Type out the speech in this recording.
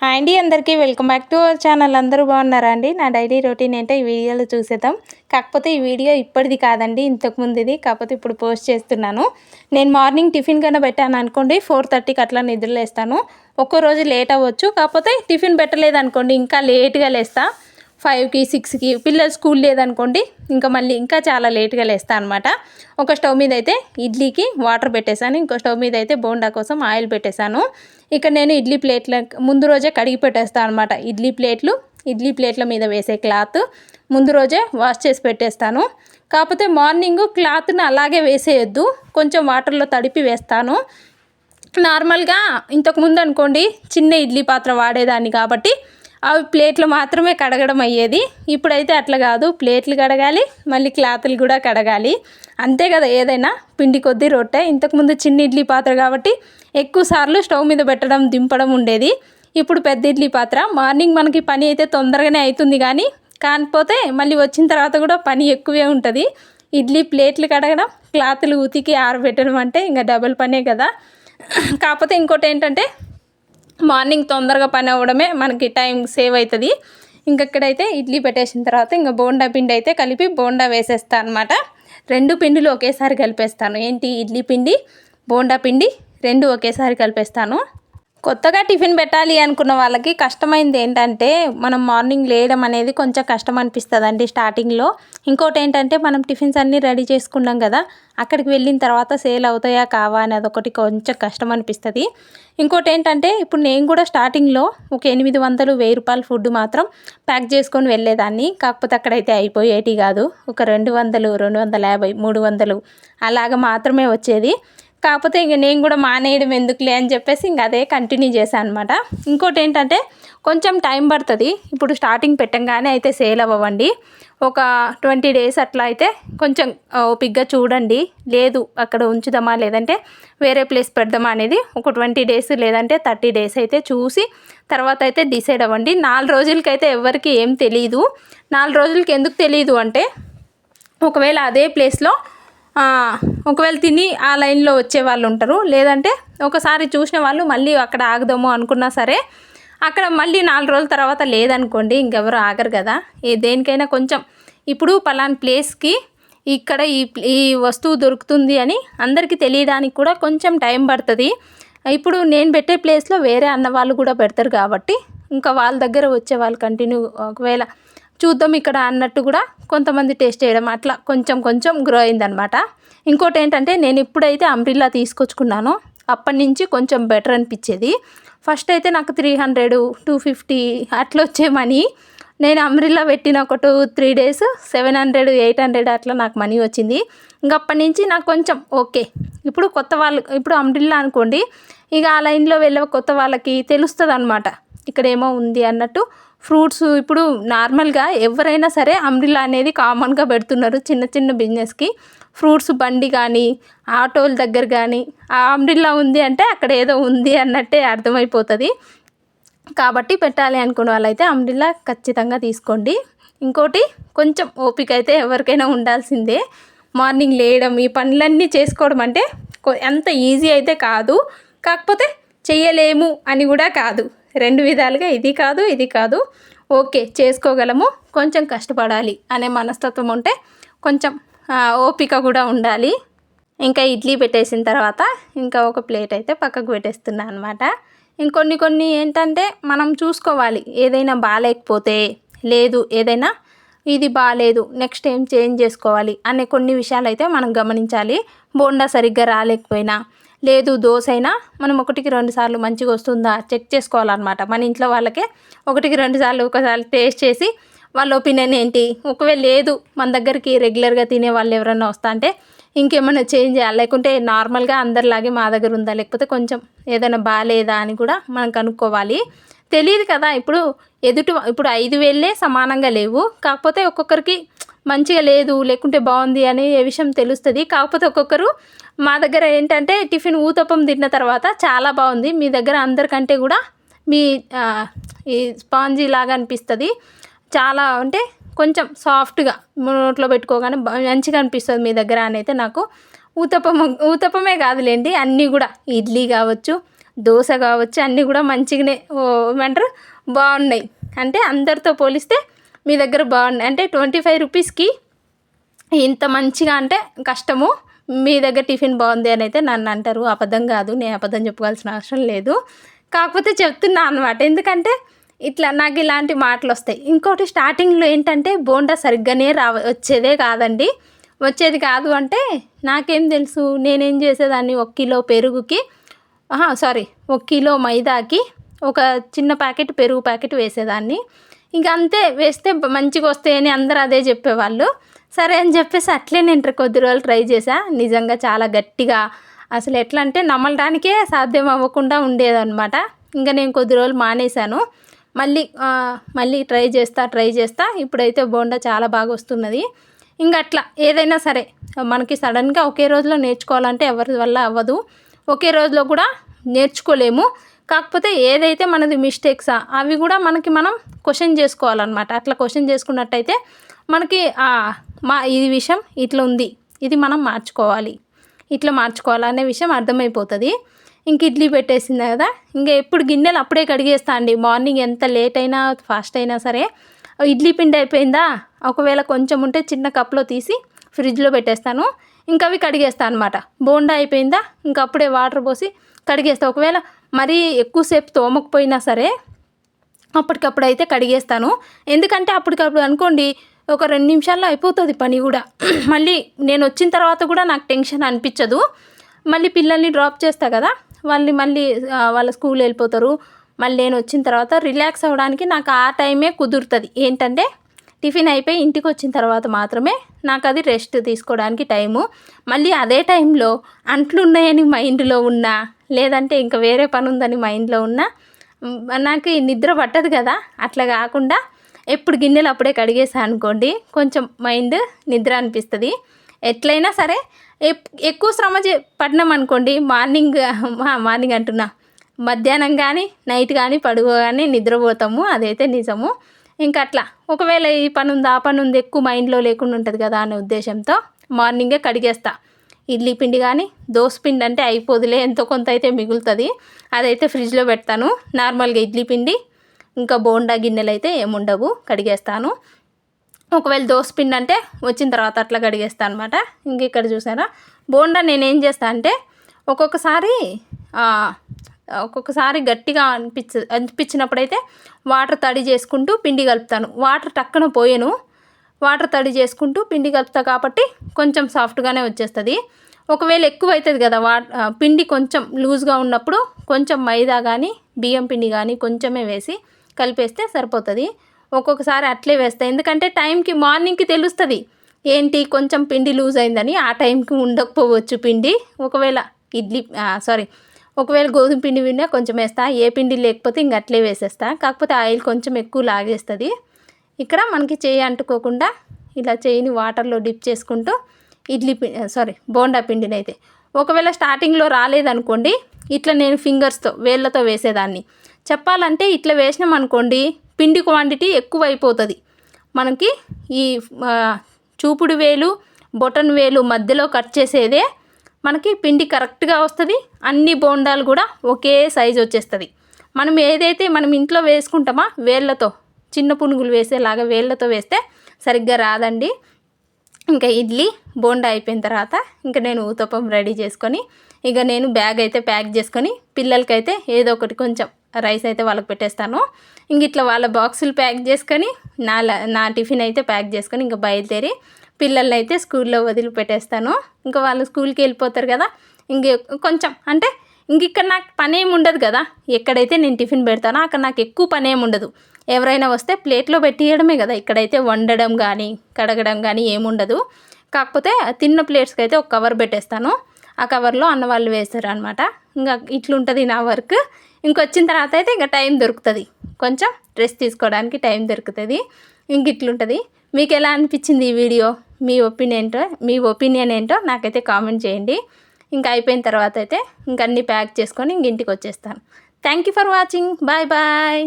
Hi అండి, అందరికీ welcome back to our channel. అందరూ బాగున్నారా అండి? నా డైలీ రొటీన్ ఏంటో ఈ వీడియోలో చూసేద్దాం. కాకపోతే ఈ వీడియో ఇప్పటిది కాదండి, ఇంతకుముందుది. కాకపోతే ఇప్పుడు పోస్ట్ చేస్తున్నాను. నేను మార్నింగ్ టిఫిన్ కన్నా పెట్టాను అనుకోండి, 4:30కి అట్లా నిద్రలేస్తాను. ఒక్కో రోజు లేట్ అవ్వచ్చు, కాకపోతే టిఫిన్ పెట్టలేదు అనుకోండి ఇంకా లేట్గా లేస్తా. 5కి 6కి పిల్లలు స్కూల్ లేదనుకోండి ఇంకా చాలా లేట్గా లేస్తా అనమాట. ఒక స్టవ్ మీద అయితే ఇడ్లీకి వాటర్ పెట్టేశాను, ఇంకో స్టవ్ మీద అయితే బోండా కోసం ఆయిల్ పెట్టేశాను. ఇక్కడ నేను ఇడ్లీ ప్లేట్ల ముందు రోజే కడిగి పెట్టేస్తాను అనమాట. ఇడ్లీ ప్లేట్ల మీద వేసే క్లాత్ ముందు రోజే వాష్ చేసి పెట్టేస్తాను. కాకపోతే మార్నింగ్ క్లాత్ని అలాగే వేసేయొద్దు, కొంచెం వాటర్లో తడిపి వేస్తాను. నార్మల్గా ఇంతకుముందు అనుకోండి చిన్న ఇడ్లీ పాత్ర వాడేదాన్ని కాబట్టి అవి ప్లేట్లు మాత్రమే కడగడం అయ్యేది. ఇప్పుడైతే అట్లా కాదు, ప్లేట్లు కడగాలి, మళ్ళీ క్లాతులు కూడా కడగాలి. అంతే కదా, ఏదైనా పిండి కొద్దీ రొట్టె. ఇంతకుముందు చిన్న ఇడ్లీ పాత్ర కాబట్టి ఎక్కువ సార్లు స్టవ్ మీద పెట్టడం దింపడం ఉండేది. ఇప్పుడు పెద్ద ఇడ్లీ పాత్ర. మార్నింగ్ మనకి పని అయితే తొందరగానే అవుతుంది, కాకపోతే మళ్ళీ వచ్చిన తర్వాత కూడా పని ఎక్కువే ఉంటుంది. ఇడ్లీ ప్లేట్లు కడగడం, క్లాతులు ఉతికి ఆరబెట్టడం అంటే ఇంకా డబుల్ పనే కదా. కాకపోతే ఇంకోటి ఏంటంటే మార్నింగ్ తొందరగా పని అవ్వడమే మనకి టైం సేవ్ అవుతుంది. ఇక్కడైతే ఇడ్లీ పెట్టేసిన తర్వాత ఇంకా బోండా పిండి అయితే కలిపి బోండా వేసేస్తాను అనమాట. 2 పిండిలు ఒకేసారి కలిపేస్తాను. ఇడ్లీ పిండి, బోండా పిండి 2 ఒకేసారి కలిపేస్తాను. కొత్తగా టిఫిన్ పెట్టాలి అనుకున్న వాళ్ళకి కష్టమైంది ఏంటంటే మనం మార్నింగ్ లేయడం అనేది కొంచెం కష్టం అనిపిస్తుందండి స్టార్టింగ్లో. ఇంకోటి ఏంటంటే మనం టిఫిన్స్ అన్నీ రెడీ చేసుకున్నాం కదా, అక్కడికి వెళ్ళిన తర్వాత సేల్ అవుతాయా కావా అని అదొకటి కొంచెం కష్టం అనిపిస్తుంది. ఇంకోటి ఏంటంటే ఇప్పుడు నేను కూడా స్టార్టింగ్లో ఒక 800-1000 రూపాయల ఫుడ్ మాత్రం ప్యాక్ చేసుకొని వెళ్ళేదాన్ని. కాకపోతే అక్కడైతే అయిపోయేటి కాదు, ఒక 200, 250, 300 అలాగ మాత్రమే వచ్చేది. కాకపోతే నేను కూడా మానేయడం ఎందుకులే అని చెప్పేసి అదే కంటిన్యూ చేశాను అనమాట. ఇంకోటి ఏంటంటే కొంచెం టైం పడుతుంది. ఇప్పుడు స్టార్టింగ్ పెట్టంగానే అయితే సేల్ అవ్వండి. ఒక 20 డేస్ అట్లా అయితే కొంచెం ఓపిక్గా చూడండి. లేదు అక్కడ ఉంచుదామా లేదంటే వేరే ప్లేస్ పెడదామా అనేది ఒక 20 డేస్ లేదంటే 30 డేస్ అయితే చూసి తర్వాత అయితే డిసైడ్ అవ్వండి. 4 రోజులకైతే ఎవరికి ఏం తెలియదు. 4 రోజులకి ఎందుకు తెలియదు అంటే ఒకవేళ అదే ప్లేస్లో ఒకవేళ తిని ఆ లైన్లో వచ్చే వాళ్ళు ఉంటారు, లేదంటే ఒకసారి చూసిన వాళ్ళు మళ్ళీ అక్కడ ఆగుదాము అనుకున్నా సరే అక్కడ మళ్ళీ 4 రోజుల తర్వాత లేదనుకోండి ఇంకెవరు ఆగరు కదా. దేనికైనా కొంచెం ఇప్పుడు పలానా ప్లేస్కి ఇక్కడ ఈ వస్తువు దొరుకుతుంది అని అందరికీ తెలియడానికి కూడా కొంచెం టైం పడుతుంది. ఇప్పుడు నేను పెట్టే ప్లేస్లో వేరే అన్నవాళ్ళు కూడా పెడతారు కాబట్టి ఇంకా వాళ్ళ దగ్గర వచ్చే వాళ్ళు కంటిన్యూ ఒకవేళ చూద్దాం ఇక్కడ అన్నట్టు కూడా కొంతమంది టేస్ట్ చేయడం అట్లా కొంచెం గ్రో అయిందనమాట. ఇంకోటి ఏంటంటే నేను ఎప్పుడైతే అంబ్రిల్లా తీసుకొచ్చుకున్నానో అప్పటి నుంచి కొంచెం బెటర్ అనిపించేది. ఫస్ట్ అయితే నాకు 300, 250 అట్లా వచ్చే మనీ. నేను అంబ్రిల్లా పెట్టిన ఒక 2-3 డేస్ 700, 800 అట్లా నాకు మనీ వచ్చింది. అప్పటి నుంచి నాకు కొంచెం ఓకే. ఇప్పుడు అంబ్రిల్లా అనుకోండి, ఇక ఆ లైన్లో వెళ్ళే కొత్త వాళ్ళకి తెలుస్తుంది అనమాట ఇక్కడేమో ఉంది అన్నట్టు. ఫ్రూట్స్ ఇప్పుడు నార్మల్గా ఎవరైనా సరే అంబ్రిల్లా అనేది కామన్గా పెడుతున్నారు చిన్న బిజినెస్కి. ఫ్రూట్స్ బండి కానీ ఆటోల దగ్గర కానీ ఆ అంబ్రిల్లా ఉంది అంటే అక్కడ ఏదో ఉంది అన్నట్టే అర్థమైపోతుంది. కాబట్టి పెట్టాలి అనుకున్న వాళ్ళైతే అంబ్రిల్లా ఖచ్చితంగా తీసుకోండి. ఇంకోటి కొంచెం ఓపిక అయితే ఎవరికైనా ఉండాల్సిందే. మార్నింగ్ లేయడం ఈ పనులన్నీ చేసుకోవడం అంటే అంత ఈజీ అయితే కాదు, కాకపోతే చెయ్యలేము అని కూడా కాదు. 2 విధాలుగా ఇది కాదు ఓకే చేసుకోగలము, కొంచెం కష్టపడాలి అనే మనస్తత్వం ఉంటే కొంచెం ఓపిక కూడా ఉండాలి. ఇంకా ఇడ్లీ పెట్టేసిన తర్వాత ఇంకా ఒక ప్లేట్ అయితే పక్కకు పెట్టేస్తున్నాను అనమాట. కొన్ని ఏంటంటే మనం చూసుకోవాలి, ఏదైనా బాగాలేకపోతే లేదు ఏదైనా ఇది బాగాలేదు నెక్స్ట్ ఏం చేంజ్ చేసుకోవాలి అనే కొన్ని విషయాలు అయితే మనం గమనించాలి. బోండా సరిగ్గా రాలేకపోయినా లేదు దోశ అయినా మనం 1-2 సార్లు మంచిగా వస్తుందా చెక్ చేసుకోవాలన్నమాట. మన ఇంట్లో వాళ్ళకే 1-2 సార్లు ఒకసారి టేస్ట్ చేసి వాళ్ళ ఒపీనియన్ ఏంటి, ఒకవేళ లేదు మన దగ్గరికి రెగ్యులర్గా తినే వాళ్ళు ఎవరైనా వస్తా అంటే ఇంకేమైనా చేంజ్ చేయాలి, లేకుంటే నార్మల్గా అందరిలాగే మా దగ్గర ఉందా లేకపోతే కొంచెం ఏదైనా బాగాలేదా అని కూడా మనం కనుక్కోవాలి. తెలియదు కదా, ఇప్పుడు 5 వేళ్ళే సమానంగా లేవు, కాకపోతే ఒక్కొక్కరికి మంచిగా లేదు లేకుంటే బాగుంది అనే విషయం తెలుస్తుంది. కాకపోతే ఒక్కొక్కరు మా దగ్గర ఏంటంటే టిఫిన్ ఊతప్పం తిన్న తర్వాత చాలా బాగుంది, మీ దగ్గర అందరికంటే కూడా మీ ఈ స్పాంజీ లాగా అనిపిస్తుంది, చాలా అంటే కొంచెం సాఫ్ట్గా నోట్లో పెట్టుకోగానే మంచిగా అనిపిస్తుంది మీ దగ్గర అని అయితే నాకు ఊతప్పమే కాదులేండి అన్నీ కూడా ఇడ్లీ కావచ్చు, దోశ కావచ్చు అన్నీ కూడా మంచిగానే ఏమంటారు బాగున్నాయి. అంటే అందరితో పోలిస్తే మీ దగ్గర బాగున్నాయి. అంటే 25 రూపీస్కి ఇంత మంచిగా అంటే కష్టము. మీ దగ్గర టిఫిన్ బాగుంది అని అయితే నన్ను అంటారు. అబద్ధం కాదు, నేను అబద్ధం చెప్పుకోవాల్సిన అవసరం లేదు. కాకపోతే చెప్తున్నా అనమాట. ఎందుకంటే ఇట్లా నాకు ఇలాంటి మాటలు వస్తాయి. ఇంకోటి స్టార్టింగ్లో ఏంటంటే బోండా సరిగ్గానే వచ్చేదే కాదండి. వచ్చేది కాదు అంటే నాకేం తెలుసు, నేనేం చేసేదాన్ని 1 కిలో పెరుగుకి 1 కిలో మైదాకి ఒక చిన్న ప్యాకెట్ పెరుగు ప్యాకెట్ వేసేదాన్ని. ఇంక అంతే, వేస్తే మంచిగా వస్తాయని అందరూ అదే చెప్పేవాళ్ళు. సరే అని చెప్పేసి అట్లే నేను కొద్ది రోజులు ట్రై చేశా. నిజంగా చాలా గట్టిగా, అసలు ఎట్లా అంటే నమ్మడానికే సాధ్యం అవ్వకుండా ఉండేదన్నమాట. ఇంకా నేను కొద్ది రోజులు మానేశాను. మళ్ళీ ట్రై చేస్తా ఇప్పుడైతే బోండా చాలా బాగా వస్తున్నది. ఇంకా అట్లా ఏదైనా సరే మనకి సడన్గా ఒకే రోజులో నేర్చుకోవాలంటే ఎవరి వల్ల అవ్వదు, ఒకే రోజులో కూడా నేర్చుకోలేము. కాకపోతే ఏదైతే మనది మిస్టేక్సా అవి కూడా మనం క్వశ్చన్ చేసుకోవాలన్నమాట. అట్లా క్వశ్చన్ చేసుకున్నట్టయితే మనకి ఇది విషయం ఇట్లా ఉంది, ఇది మనం ఇట్లా మార్చుకోవాలి అనే విషయం అర్థమైపోతుంది. ఇంక ఇడ్లీ పెట్టేసింది కదా, ఇంకా ఎప్పుడు గిన్నెలు అప్పుడే కడిగేస్తా అండి. మార్నింగ్ ఎంత లేట్ అయినా ఫాస్ట్ అయినా సరే ఇడ్లీ పిండి అయిపోయిందా, ఒకవేళ కొంచెం ఉంటే చిన్న కప్లో తీసి ఫ్రిడ్జ్లో పెట్టేస్తాను. ఇంకా అవి కడిగేస్తాను అనమాట. బోండా అయిపోయిందా ఇంకా అప్పుడే వాటర్ పోసి కడిగేస్తాను. ఒకవేళ మరీ ఎక్కువసేపు తోమకపోయినా సరే అప్పటికప్పుడు అయితే కడిగేస్తాను. ఎందుకంటే అప్పటికప్పుడు అనుకోండి ఒక 2 నిమిషాల్లో అయిపోతుంది పని కూడా. మళ్ళీ నేను వచ్చిన తర్వాత కూడా నాకు టెన్షన్ అనిపించదు. మళ్ళీ పిల్లల్ని డ్రాప్ చేస్తా కదా, మళ్ళీ వాళ్ళ స్కూల్ వెళ్ళిపోతారు. మళ్ళీ నేను వచ్చిన తర్వాత రిలాక్స్ అవ్వడానికి నాకు ఆ టైమే కుదురుతుంది. ఏంటంటే టిఫిన్ అయిపోయి ఇంటికి వచ్చిన తర్వాత మాత్రమే నాకు అది రెస్ట్ తీసుకోవడానికి టైము. మళ్ళీ అదే టైంలో అంట్లు ఉన్నాయని మైండ్లో ఉన్నా, లేదంటే ఇంకా వేరే పని ఉందని మైండ్లో ఉన్నా నాకు నిద్ర పట్టదు కదా. అట్లా కాకుండా ఎప్పుడు గిన్నెలు అప్పుడే కడిగేసా అనుకోండి, కొంచెం మైండ్ నిద్ర అనిపిస్తుంది. ఎట్లయినా సరే ఎక్కువ శ్రమ పడినాం అనుకోండి, మార్నింగ్ అంటున్నా, మధ్యాహ్నం కానీ నైట్ కానీ పడుకోగానే నిద్రపోతాము, అదైతే నిజము. ఇంకా అట్లా ఒకవేళ ఈ పని ఉంది ఆ పని ఉంది ఎక్కువ మైండ్లో లేకుండా ఉంటుంది కదా అనే ఉద్దేశంతో మార్నింగే కడిగేస్తా. ఇడ్లీ పిండి కానీ దోశ పిండి అంటే అయిపోదులే, ఎంతో కొంత అయితే మిగులుతుంది, అదైతే ఫ్రిడ్జ్లో పెడతాను. నార్మల్గా ఇడ్లీ పిండి ఇంకా బోండా గిన్నెలు అయితే ఏముండవు, కడిగేస్తాను. ఒకవేళ దోశ పిండి అంటే వచ్చిన తర్వాత అట్లా కడిగేస్తాను అనమాట. ఇంక ఇక్కడ చూసారా బోండా నేనేం చేస్తా అంటే ఒక్కొక్కసారి గట్టిగా అనిపించినప్పుడైతే వాటర్ తడి చేసుకుంటూ పిండి కలుపుతాను. వాటర్ టక్కున పోయను, వాటర్ తడి చేసుకుంటూ పిండి కలుపుతా కాబట్టి కొంచెం సాఫ్ట్గానే వచ్చేస్తుంది. ఒకవేళ ఎక్కువ అవుతుంది కదా పిండి కొంచెం లూజ్గా ఉన్నప్పుడు కొంచెం మైదా కానీ బియ్యం పిండి కానీ కొంచెమే వేసి కలిపేస్తే సరిపోతుంది. ఒక్కొక్కసారి అట్లే వేస్తాయి, ఎందుకంటే టైంకి మార్నింగ్కి తెలుస్తుంది ఏంటి కొంచెం పిండి లూజ్ అయిందని. ఆ టైంకి ఉండకపోవచ్చు పిండి. ఒకవేళ గోధుమ పిండి విన్నా కొంచెం వేస్తా, ఏ పిండి లేకపోతే ఇంక అట్లే వేసేస్తా. కాకపోతే ఆయిల్ కొంచెం ఎక్కువ లాగేస్తుంది. ఇక్కడ మనకి చేయి అంటుకోకుండా ఇలా చేయిని వాటర్లో డిప్ చేసుకుంటూ బోండా పిండిని అయితే ఒకవేళ స్టార్టింగ్లో రాలేదనుకోండి, ఇట్లా నేను ఫింగర్స్తో వేళ్ళతో వేసేదాన్ని. చెప్పాలంటే ఇట్లా వేసినాం అనుకోండి పిండి క్వాంటిటీ ఎక్కువ అయిపోతుంది. మనకి ఈ చూపుడు వేలు బొటన్ వేలు మధ్యలో కట్ చేసేదే మనకి పిండి కరెక్ట్గా వస్తుంది. అన్ని బోండాలు కూడా ఒకే సైజు వచ్చేస్తుంది. మనం ఇంట్లో వేసుకుంటామా వేళ్ళతో చిన్న పునుగులు వేసేలాగా వేళ్ళతో వేస్తే సరిగ్గా రాదండి. ఇంకా ఇడ్లీ బోండా అయిపోయిన తర్వాత ఇంకా నేను ఊతప్పం రెడీ చేసుకొని ఇక నేను బ్యాగ్ అయితే ప్యాక్ చేసుకొని పిల్లలకైతే ఏదో ఒకటి కొంచెం రైస్ అయితే వాళ్ళకి పెట్టేస్తాను. ఇంక ఇట్లా వాళ్ళ బాక్సులు ప్యాక్ చేసుకొని నా టిఫిన్ అయితే ప్యాక్ చేసుకొని ఇంకా బయలుదేరి పిల్లల్ని అయితే స్కూల్లో వదిలిపెట్టేస్తాను. ఇంకా వాళ్ళు స్కూల్కి వెళ్ళిపోతారు కదా. కొంచెం అంటే ఇక్కడ నాకు పని ఏమి ఉండదు కదా. ఎక్కడైతే నేను టిఫిన్ పెడతానో అక్కడ నాకు ఎక్కువ పని ఏమి ఉండదు. ఎవరైనా వస్తే ప్లేట్లో పెట్టియడమే కదా. ఇక్కడైతే వండడం కానీ కడగడం కానీ ఏముండదు. కాకపోతే తిన్న ప్లేట్స్కి అయితే ఒక కవర్ పెట్టేస్తాను. ఆ కవర్లో అన్న వాళ్ళు వేస్తారు అనమాట. ఇంకా ఇట్లుంటుంది నా వర్క్. ఇంకొచ్చిన తర్వాత అయితే ఇంకా టైం దొరుకుతుంది, కొంచెం రెస్ట్ తీసుకోవడానికి టైం దొరుకుతుంది. ఇంక ఇట్లుంటుంది. మీకు ఎలా అనిపించింది ఈ వీడియో? మీ ఒపీనియన్ ఏంటో నాకైతే కామెంట్ చేయండి. ఇంకా అయిపోయిన తర్వాత అయితే ఇంక అన్నీ ప్యాక్ చేసుకొని ఇంటికి వచ్చేస్తాను. Thank you for watching. Bye bye.